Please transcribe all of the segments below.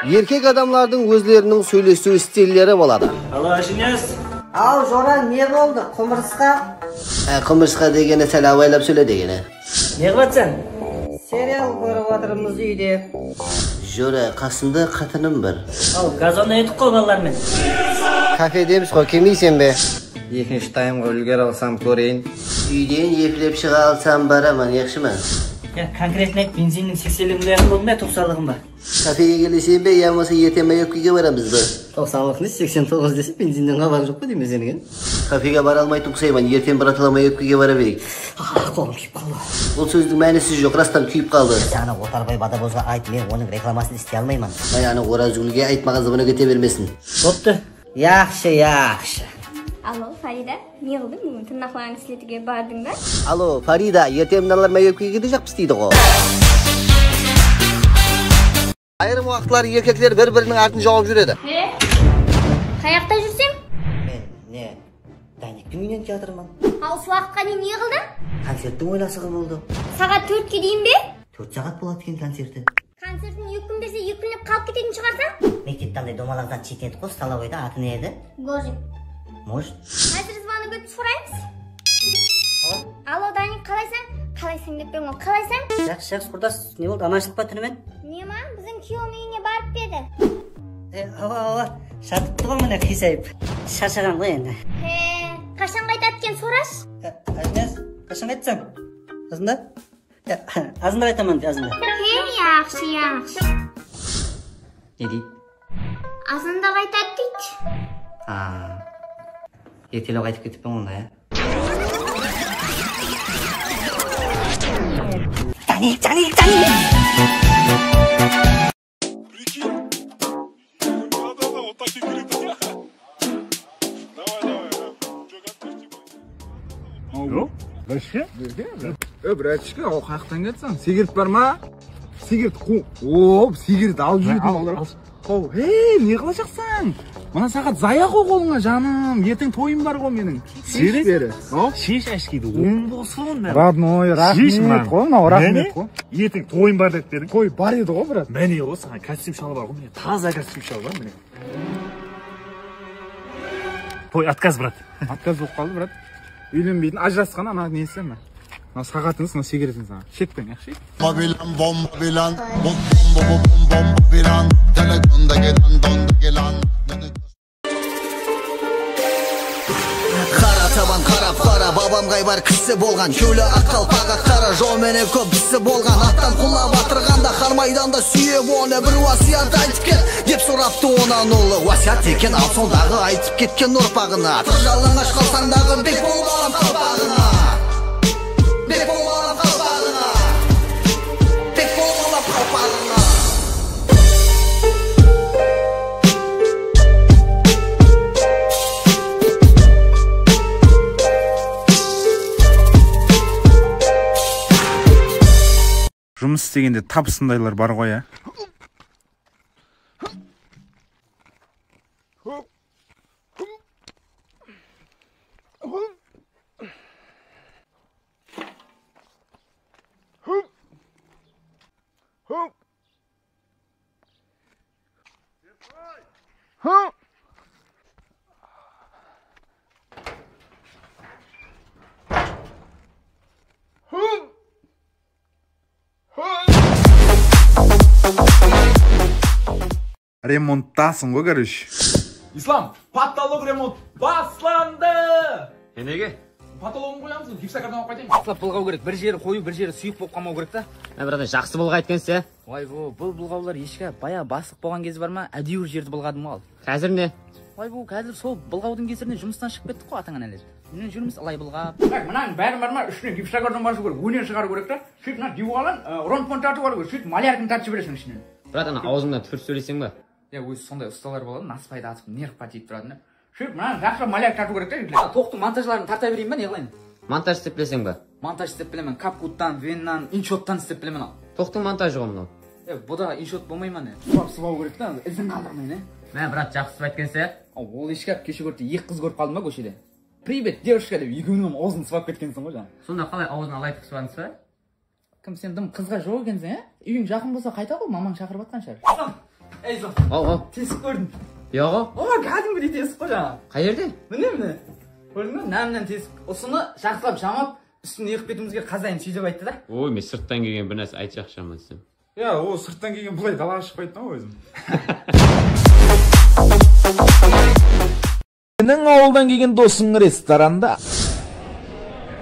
Erkek adamlarning o'zlarining söyleştiği stillari bo'ladi. Alo, Ashines. Al, Joran, ne bo'ldi? Qimrisqa? Qimrisqa degani sal avaylab so'la degani. Ne qilyapsan? Serial ko'rib o'tiribmiz uyda. Jo'ra, qasında qatinim bir. Al, gazonda yetib qol bolalarmen. Kafedemiz qo'y, kimiysen be? Ikkinchi taymga ulgara olsam ko'rayin. Uydan yeplab chiqa olsam baraman, yaxshimi? Ya konkretnek benzinning 80'liğinde yakın oldum ya 90'lığım var. Kafeye gelişeyim be, yağmasa yeteme yok ki varamız be. 90'lıkni 89 dese benzinden xabar yo'q ku deymiz seniga. Kafega bara olmay tuqsayman, erten bir atalama yok ki vara berik. Qo'lim kuyib qoldi. Bu so'zning ma'nosi yo'q, rostdan kuyib qoldi. Sana O'tarbay Badabozga ayt, men uning reklamasini istay olmayman. Ayani O'razulga aytmagan zamanga ketavermesin. Bo'pti. Yaxshi, yaxshi. Alo Farida, ne oldu bugün tırnaklarını siletiga bardingda? Alo Farida, ertemdanlar mayopga ketishapmiz deydi o. Ayrim vaqtlar erkaklar bir-birining artini javob yuradi. He? Qayoqda yursang? Men ne? Danikning uyidan keltirman. Ha, o'sha vaqtga ne qilding? Konsertning o'ylashig'i bo'ldi. Soat 4 ga deyinmi? 4 soat bo'ladi ekan konserti. Konsertni yukim bersa yukinib qolib ketadigan chiqarsan? Maktabdan do'malardan chetnet qo'y, Stalovoyda ati ne edi? Gojik. Может? Hozir zvonib o'tib so'raymiz. Alo Danik, qalaysan? Qalaysan deb qo'yman. Qalaysan? Yaxshi, qurdosh, ne bo'ldi? Amashliq patirmen? Nima? Bizning kuyov uyga borib berdi. Ava, shatib mana qisayib. Shashagan qo'y endi. He, qachon qaytadigan so'rash? Ajnes, qachon qaytsam? Azinda? Ya, azinda aytaman, azinda. He, yaxshi, yaxshi. Ne deydi? Azinda qaytadik. Ha. Ertalab qaytib ketibman onda, ya. Danik! Başka? Bratishka, o qayerdan ketsan? Sigaret bormi? Sigaret qo'y. Hop, sigaret al yurdim. Qo'y. Hey, ne qilacaksın? Mana saat zaya qo'y qo'lingga, janim. Ertaga to'yim bor-ku mening. Sigaret beri. Hop. Şiş eşkiydi. Un bo'lsin. Radnoy, rahmet qo'y, rahmet qo'y. Ertaga to'yim bor deb deding. Qo'y, bor edi-ku, brat. Meni yo'q, sana kostyum shal bor. Meni toza kostyum shal bor meni. To'y отказ, brat. Отказ bo'lib qoldi, brat. Uylanmaydi, ajrasqan ana neysen. Mana saatiniz, mana sigaretiniz sana. Chekpang, yaxshi? Bomba bilan, bomba bilan, telefonda gelan, donda gelan. Qara taban qarab qara, babam qaybar kisi bo'lgan, ko'li aqalpaga qara, jo'mene ko'p bisi bo'lgan, atdan qullab atirganda har maydonda suyib ona bir vasiyat aytib ket deb so'rabdi ondan o'g'li. Vasiyat ekan afsondagi aytib ketgan urpag'ina, tirjallangash qalsangdagi bek bo'lgan qalpag'ina. Bek bo'lgan qalpag'ina. Bek bo'lgan qalpag'ina. Жұмыс істегенде табысындайлар бар ғой, я. Remonttasın ғой, короче. İslam, patolog remont başlandı. Nege? Patologunu qo'yamizmi? Gipsakardan olib qaytaymi? Aqlab bulg'au керек. Bir jeri qo'yib, bir jeri suyuq bo'lib qolmau керек та. Biroda, yaxshi bulg'a aytgansiz. Voy bu bulg'aular eshga baya basiq bo'lgan kez bormi? Adiyur жерді bulg'adim al. Hozir ne? Voy bu hozir сол bulg'aудың кесірінен жұмыстан шығып кеттік қой атаңан әлет. Мен жүрміз алай bulg'ап. Мынаның бәрін барма, ішіне гипсаkardan басу керек. Өнен шығару керек та. Сөйтіп мына дивалан ронпон тартып алу керек. Сөйтіп малярканы тартып жібересің ішінен. Biroda, ана аузыңдан түр сөйлесең ба? Ya o'zi сондай ustalar bo'ladi, насыпайды атып нерв patiyib turadi. Шүп, мына жақсы маляк тарту керек та. Тоқтың монтажларын тарта берейін ба, не қылайын? Монтаж істеп білесің ба? Монтаж істеп білемін. Капкуттан, веннан, иншоттан істеп білемін ал. Тоқтың монтажы ғой мынау. Бұда иншот болмай ма не? Сыбау керек та, ізін қалдырмай не? Мә, брат, жақсы айтқан сияқты. Ол ешкап кеше көрді, екі қыз көріп қалдым ба көшеде? Привет, девушка деп екеуінің аузын сыбап кеткенсің ғой жаңа. Сонда қалай аузын алайтық сыбадыңыз ба? Кім сен дым қызға жоқ екенсің, үйің жақын болса қайта ғой, мамаң шақырып жатқан шығар. Ей Ислам. Ау. Тесік көрдім. Яға? Кәдімгідей тесік қой жаңа. Қай жерде? Міне. Көрдің бе? Нәмінен тесік. Осыны жақсылап жамап, үстін еқіп кетуімізге қазайын сүйдеп айтты да. Ой, мен сырттан келген бір нәрсе айтшақ жаман десем. Я, о, сырттан келген бұлай далаға шықпайды ғой өзім. Менің ауылдан келген досың ресторанда.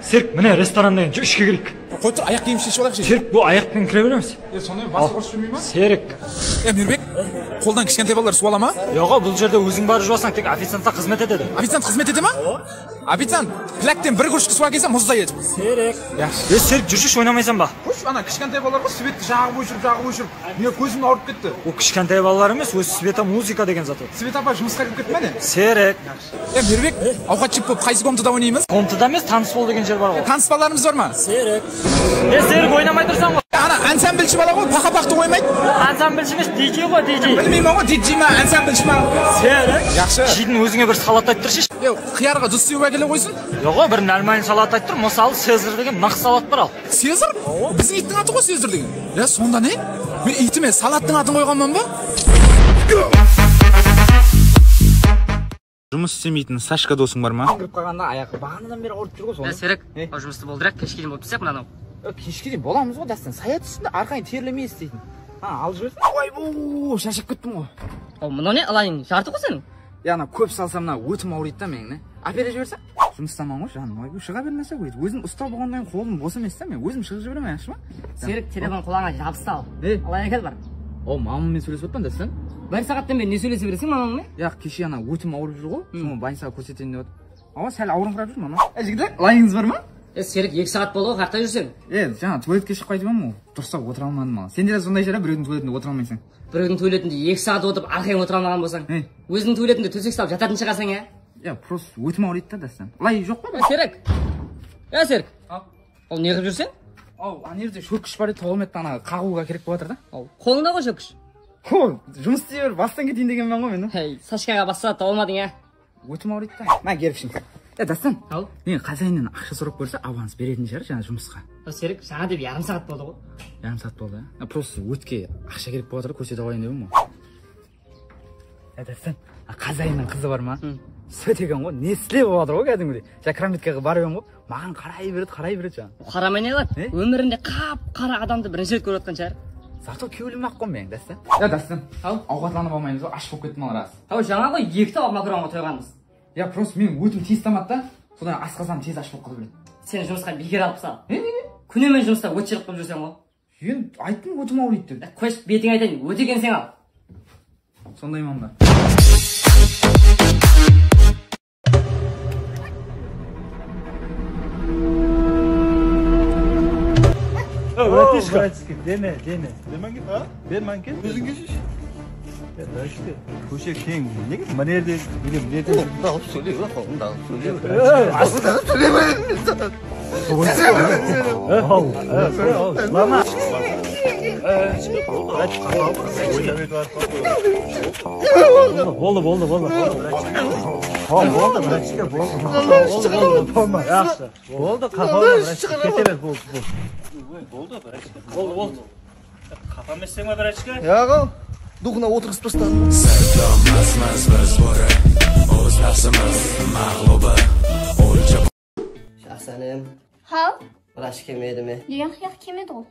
Серік, міне ресторан деген ішке келік. Қой тұр, аяқ киім шешіп алайықшы. Серік, бұл аяқпен кіре береміз. Сонымен басы ұрыс жүрмей ма? Серік. Мейірбек, қолдан кішкентай балалар су ала ма? Жоға, бұл жерде өзің бары жуасаң, тек официантта қызмет етеді. Официант қызмет ете ма? Официант, піләктен бір күрішкі су әкелсем мұздай еді. Серік. Серік, жүршіш ойнамайсың ба? Қош, ана кішкентай балалар ғой, светті жағып өшіріп. Мен көзім ауырып кетті. Ол кішкентай балалар емес, өзі Света музыка деген зат. Света апа жұмысқа кіріп кетті ме не? Серік. Мейірбек, ауқат жеп болып қайсы комнатада ойнаймыз? Комнатада емес, таныс бол деген жер бар ғой. Таныс балаларымыз бар ма? Серік. Серік, ойнамай тұрсаң ғой. Ана ансамбльші бала ғой, пақа-пақты оймайды. Ансамбльші емес, DJ ғой, DJ. Білмеймін ғой, DJ ма, ансамбльші ма? Серік. Жақсы. Жидің өзіңе бір салат айттыршы. Қиярға дұс сеуіп әкеле қойсын? Жоға, бір нормальный салат айттыр. Мысалы, Сезар деген нақ салат бар ал. Сезар? Біздің иттің аты ғой Сезар деген. Сонда не? Мен итіме салаттың атын қойғанмын ба? Жұмыс істемейтін Сашка досың бар ма? Кіріп қалғанда аяғы бағанадан бері ауырып жүр ғой сол. Серік, жұмысты болдырақ, кешке дейін болып түсек мынау. Кешке дейін боламыз ғой, дастан. Саят үстінде арқайын терлемей істейтін. Алып жүрсің? Ойбу, шашып кеттім ғой. Мынау не алайын, жарты ғой сенің? Яна көп салсам мына өтім ауырайды да менің, не? Әпере жіберсең? Жұмыстаман ғой, жаным. Ойбу, шыға бермесе қойды. Өзім ұстау болғаннан қолым бос емес та, мен өзім шығып жіберемін, yaxшы ма? Серік, телефон қолаңа жабысты ал. Алай әкел бар. О, мамаммен сөйлесіп отпан дастан? Бір сағаттан бері не сөйлесе бересің мамаңмен? Кеше ана өтім ауырып жүр ғой, соны больницаға көрсетейін деп отыр. Сәл ауырыңқырап жүр мама. Жігіттер, лайыңыз бар ма? Серік, 2 сағат болды ғой, қақта жүрсең? Жаңа туалетке шығып қайтып едім ғой. Дұрыстап отыра алмадым ал. Сен де сондай жер, біреудің туалетінде отыра алмайсың. Біреудің туалетінде 2 сағат отырып, арқайын отыра алмаған болсаң, өзінің туалетінде төсек салып жататын шығасың, Просто өтім ауырайды да дастан. Лай жоқ па? Серік. Серік. Ол не қылып жүрсең? Ана жерде шөккіш бар еді, толмет ана қағуға керек болып жатыр да. Қолыңда ғой шөккіш. Жұмыс істей бер, бастан кетейін дегенмен ғой мен. Сашкаға басса таумадың, Өтім ауырайды да. Мә келіпшін. Дастан, мен қазайыннан ақша сұрап көрсе, аванс беретін шығар жаңа жұмысқа. Серік, жаңа деп ярым сағат болды ғой. Ярым сағат болды, Просто өтке ақша керек болып жатыр, көрсете қойын дедім ғой. Дастан, қазайыннан қызы бар ма? Сөтеген ғой, не істеп болып жатыр ғой кәдімгідей. Жаңа крамиткаға барып едім ғой, маған қарай береді жаңа. Қарамай не қылады? Өмірінде қап-қара адамды бірінші рет көріп отқан шығар. Зато күйеулім ақ қой мен, Дастан. Дастан, ауқатланып алмаймыз ғой, аш болып кеттім ал рас. Жаңа ғой 2 тауық макаронға тойғанбыз. Просто мен өтім тез тамады да, содан асқазаным тез аш болып қалып еді. Сені жұмысқа бекер алып сал. Күнемен жұмыста өт шығып қылып жүрсең ғой. Айттым өтім ауырайды деп. Қойш, бетің айтайын, өтеген сен ал. Сондай мамда. Братишка. Деме. Бермен кел. Өзің кешеш. Көше кең. Неге? Мына жерде билем. Дауыс сөйлей ғой, дауыс сөйлей. Асында сөйлеме. Мама. Болды. Братишка, болды. Yaxşı. Болды, қапалма, братишка. Кете бер, болды. Болды. Қапа емессің ба, братишка? Яғы, дұғына отырғызып тастадым. Шахсанем. Хал? Врач келмеді ме? Яқ келмеді ғой.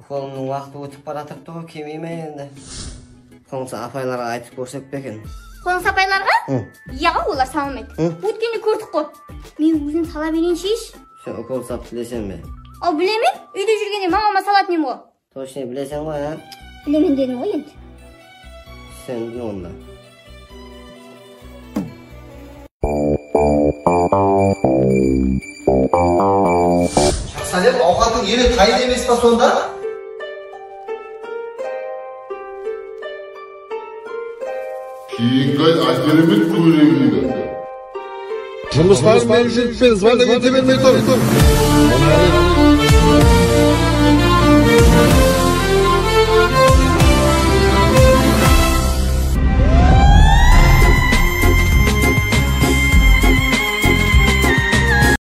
Қолымның уақыты өтіп бара жатыпты ғой, келмей ме енді? Қолыңсы апайларға айтып көрсек пе екен? Қолыңсы апайларға? Яға олар салмайды. Өткенде көрдік қой. Мен өзім сала берейін шеш. Сен укол сап білесен бе? Ал білемен, үйде жүргенде мамама салатын ем ғой. Точно білесен ғой, а? Білемен дедің ғой енді. Sen ne onda? Şahsanem avukatın yeri kayıt emesi mi sonda? Kiyingan askerimiz kuyruğunda. Жұмыстарым мен жүріп звонок ете бермей тұр.